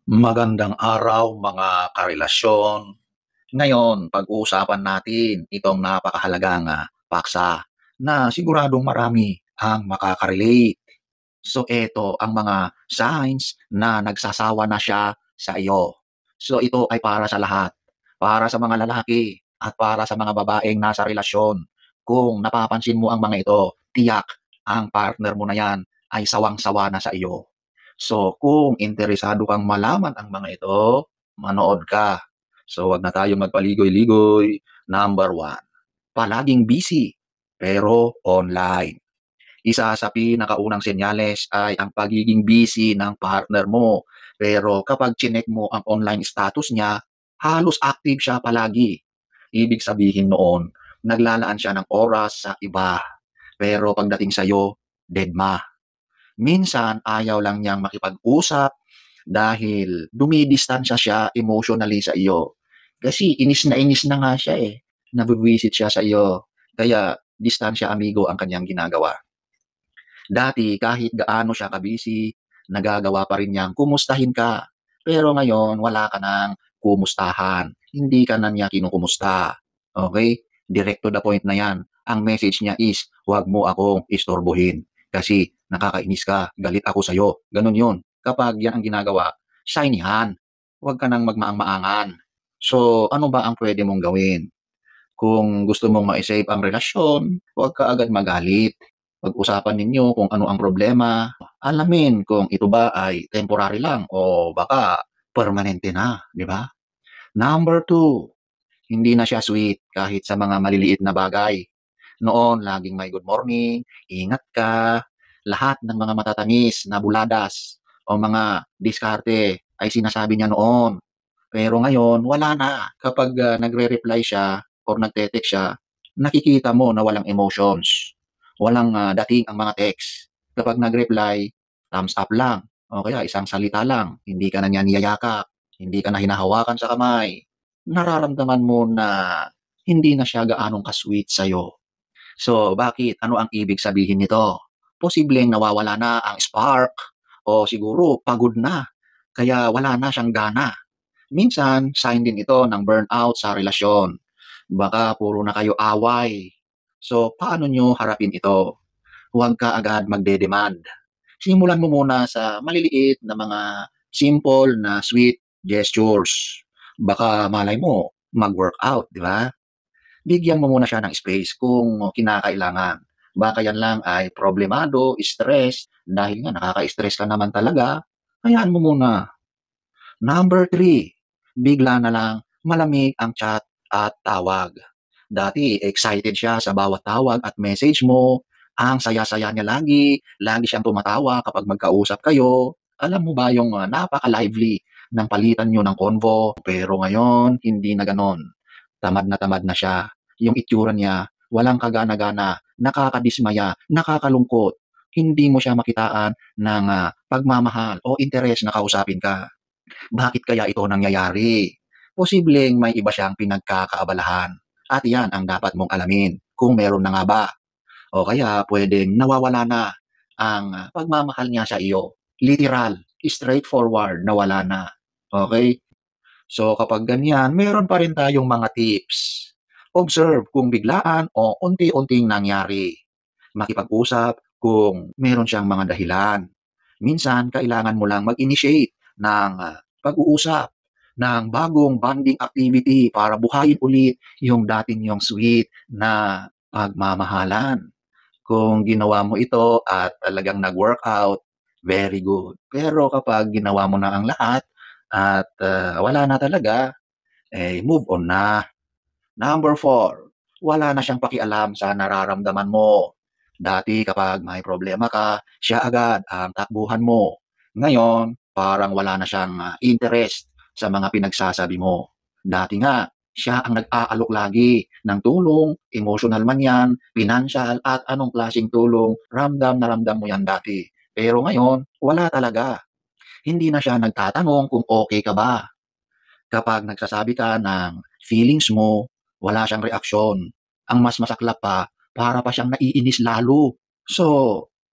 Magandang araw mga karelasyon. Ngayon, pag-uusapan natin itong napakahalagang paksa na siguradong marami ang makaka-relate. So ito ang mga signs na nagsasawa na siya sa iyo. So ito ay para sa lahat, para sa mga lalaki at para sa mga babaeng nasa relasyon. Kung napapansin mo ang mga ito, tiyak ang partner mo na yan ay sawang-sawa na sa iyo. So kung interesado kang malaman ang mga ito, manood ka. So wag na tayong magpaligoy-ligoy. Number one, palaging busy pero online. Isa sa pinakaunang senyales ay ang pagiging busy ng partner mo. Pero kapag chinek mo ang online status niya, halos active siya palagi. Ibig sabihin noon, naglalaan siya ng oras sa iba. Pero pagdating sa'yo, deadma. Minsan ayaw lang niyang makipag-usap dahil dumidistansya siya emotionally sa iyo. Kasi inis na nga siya eh. Nabibisit siya sa iyo. Kaya distansya amigo ang kanyang ginagawa. Dati kahit gaano siya ka-busy, nagagawa pa rin niyang kumustahin ka. Pero ngayon wala ka ng kumustahan. Hindi ka na niya kinukumusta. Okay? Direct to the point na yan. Ang message niya is, huwag mo akong istorbohin. Kasi nakakainis ka, galit ako sa'yo. Ganun yun. Kapag yan ang ginagawa, shiny hand. Huwag ka nang magmaang-maangan. So, ano ba ang pwede mong gawin? Kung gusto mong ma-save ang relasyon, huwag ka agad magalit. Pag-usapan ninyo kung ano ang problema. Alamin kung ito ba ay temporary lang o baka permanente na, di ba? Number two, hindi na siya sweet kahit sa mga maliliit na bagay. Noon, laging may good morning, ingat ka, lahat ng mga matatamis na buladas o mga diskarte ay sinasabi niya noon. Pero ngayon, wala na. Kapag nagre-reply siya or nagte-text siya, nakikita mo na walang emotions. Walang dating ang mga text. Kapag nag-reply, thumbs up lang. O kaya isang salita lang. Hindi ka na niya niyayakap. Hindi ka na hinahawakan sa kamay. Nararamdaman mo na hindi na siya gaanong ka-sweet sa'yo. So, bakit? Ano ang ibig sabihin nito? Posibleng nawawala na ang spark o siguro pagod na. Kaya wala na siyang gana. Minsan, sign din ito ng burnout sa relasyon. Baka puro na kayo away. So, paano nyo harapin ito? Huwag ka agad magde-demand. Simulan mo muna sa maliliit na mga simple na sweet gestures. Baka malay mo, mag-workout, di ba? Bigyan mo muna siya ng space kung kinakailangan. Baka yan lang ay problemado, stress, dahil nga nakaka-stress ka naman talaga, hayaan mo muna. Number three, bigla na lang malamig ang chat at tawag. Dati excited siya sa bawat tawag at message mo. Ang saya-saya niya lagi, lagi siyang tumatawa kapag magkausap kayo. Alam mo ba yung napaka-lively ng palitan niyo ng convo? Pero ngayon, hindi na ganon. Tamad na siya. Yung itsura niya, walang kagana-gana, nakakadismaya, nakakalungkot. Hindi mo siya makitaan ng pagmamahal o interes na kausapin ka. Bakit kaya ito nangyayari? Posibleng may iba siyang pinagkakaabalahan. At yan ang dapat mong alamin kung meron na nga ba. O kaya pwedeng nawawala na ang pagmamahal niya sa iyo. Literal, straightforward, nawala na. Okay? So kapag ganyan, meron pa rin tayong mga tips. Observe kung biglaan o unti-unting nangyari. Makipag-usap kung meron siyang mga dahilan. Minsan, kailangan mo lang mag-initiate ng pag-uusap ng bagong bonding activity para buhayin ulit yung dating yung sweet na pagmamahalan. Kung ginawa mo ito at talagang nag-workout, very good. Pero kapag ginawa mo na ang lahat at wala na talaga, eh move on na. Number four, wala na siyang pakialam sa nararamdaman mo. Dati kapag may problema ka, siya agad ang takbuhan mo. Ngayon, parang wala na siyang interest sa mga pinagsasabi mo. Dati nga, siya ang nag-aalok lagi ng tulong, emotional man yan, financial at anong klaseng tulong, ramdam na ramdam mo yan dati. Pero ngayon, wala talaga. Hindi na siya nagtatanong kung okay ka ba. Kapag nagsasabi ka ng feelings mo, wala siyang reaksyon. Ang mas masaklap pa, para pa siyang naiinis lalo. So,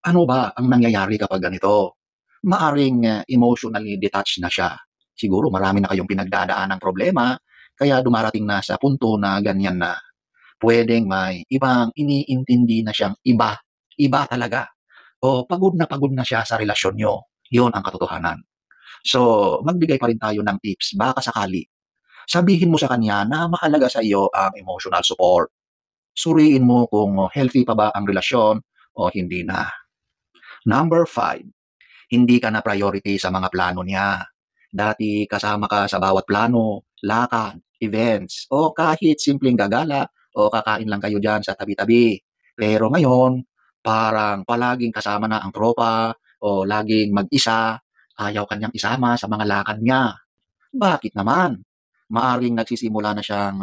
ano ba ang nangyayari kapag ganito? Maaring emotionally detached na siya. Siguro marami na kayong pinagdadaan ng problema, kaya dumarating na sa punto na ganyan na. Puwedeng may ibang iniintindi na siyang iba, iba talaga o pagod na siya sa relasyon niyo. 'Yun ang katotohanan. So, magbigay pa rin tayo ng tips baka sakali. Sabihin mo sa kanya na mahalaga sa iyo ang emotional support. Suriin mo kung healthy pa ba ang relasyon o hindi na. Number 5, hindi ka na priority sa mga plano niya. Dati kasama ka sa bawat plano, lakad, events, o kahit simpleng gagala o kakain lang kayo diyan sa tabi-tabi. Pero ngayon, parang palaging kasama na ang tropa o laging mag-isa, ayaw kanyang isama sa mga lakad niya. Bakit naman? Maaring nagsisimula na siyang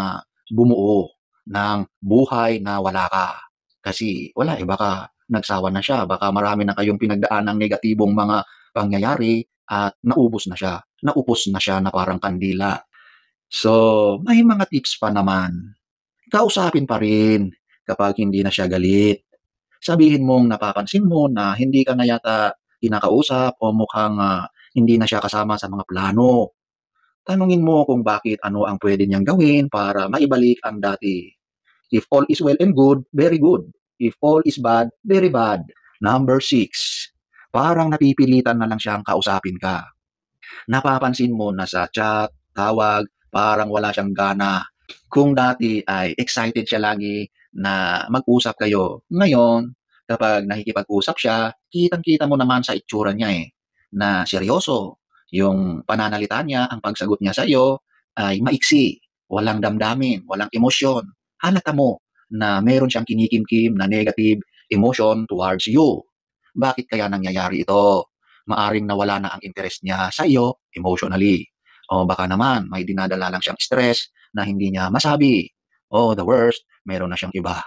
bumuo ng buhay na wala ka. Kasi wala eh, baka nagsawa na siya, baka marami na kayong pinagdaan ng negatibong mga pangyayari at naubos na siya, naupos na siya na parang kandila. So, may mga tips pa naman. Kausapin pa rin kapag hindi na siya galit. Sabihin mong napapansin mo na hindi ka na yata kinakausap o mukhang hindi na siya kasama sa mga plano. Tanungin mo kung bakit ano ang pwede niyang gawin para maibalik ang dati. If all is well and good, very good. If all is bad, very bad. Number 6, parang napipilitan na lang siyang kausapin ka. Napapansin mo na sa chat, tawag, parang wala siyang gana. Kung dati ay excited siya lagi na mag-usap kayo, ngayon, kapag nakikipag-usap siya, kitang-kita mo naman sa itsura niya na seryoso. Yung pananalita niya, ang pagsagot niya sa iyo ay maiksi, walang damdamin, walang emosyon. Halata mo na meron siyang kinikimkim na negative emotion towards you. Bakit kaya nangyayari ito? Maaring nawala na ang interest niya sa iyo emotionally. O baka naman may dinadala lang siyang stress na hindi niya masabi. O the worst, meron na siyang iba.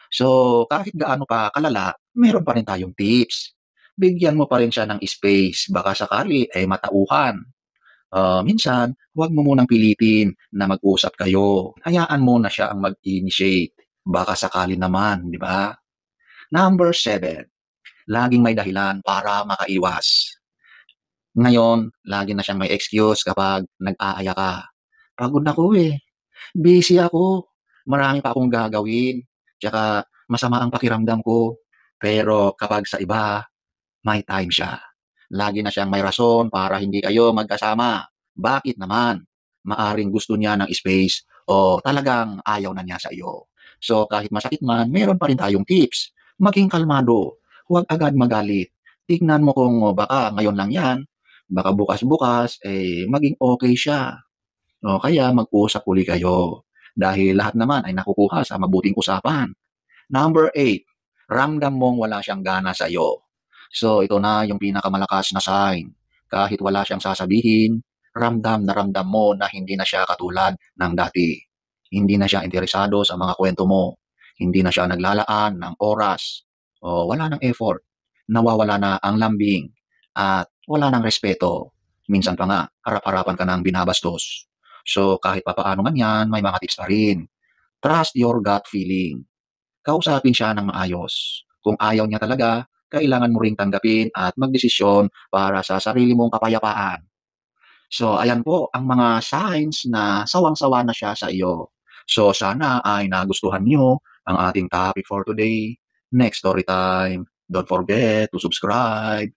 So kahit gaano pa kalala, meron pa rin tayong tips. Bigyan mo pa rin siya ng space, baka sakali ay matauhan. Minsan, huwag mo munang pilitin na mag-usap kayo. Hayaan mo na siya ang mag-initiate. Baka sakali naman, di ba? Number 7, laging may dahilan para makaiwas. Ngayon, lagi na siyang may excuse kapag nag-aaya ka. Pagod ako eh, busy ako, marami pa akong gagawin, tsaka masama ang pakiramdam ko. Pero kapag sa iba, may time siya. Lagi na siyang may rason para hindi kayo magkasama. Bakit naman? Maaring gusto niya ng space o talagang ayaw na niya sa iyo. So kahit masakit man, meron pa rin tayong tips. Maging kalmado. Huwag agad magalit. Tignan mo kung baka ngayon lang yan, baka bukas-bukas, maging okay siya. O kaya mag-usap uli kayo. Dahil lahat naman ay nakukuha sa mabuting usapan. Number 8, ramdam mong wala siyang gana sa iyo. So ito na yung pinakamalakas na sign. Kahit wala siyang sasabihin, ramdam na ramdam mo na hindi na siya katulad ng dati. Hindi na siya interesado sa mga kwento mo. Hindi na siya naglalaan ng oras. O wala ng effort. Nawawala na ang lambing. At wala ng respeto. Minsan pa nga, harap-harapan ka ng binabastos. So kahit papaano man yan, may mga tips pa rin. Trust your gut feeling. Kausapin siya ng maayos. Kung ayaw niya talaga, kailangan mo ring tanggapin at magdesisyon para sa sarili mong kapayapaan. So, ayan po ang mga signs na sawang-sawa na siya sa iyo. So, sana ay nagustuhan niyo ang ating topic for today. Next story time. Don't forget to subscribe.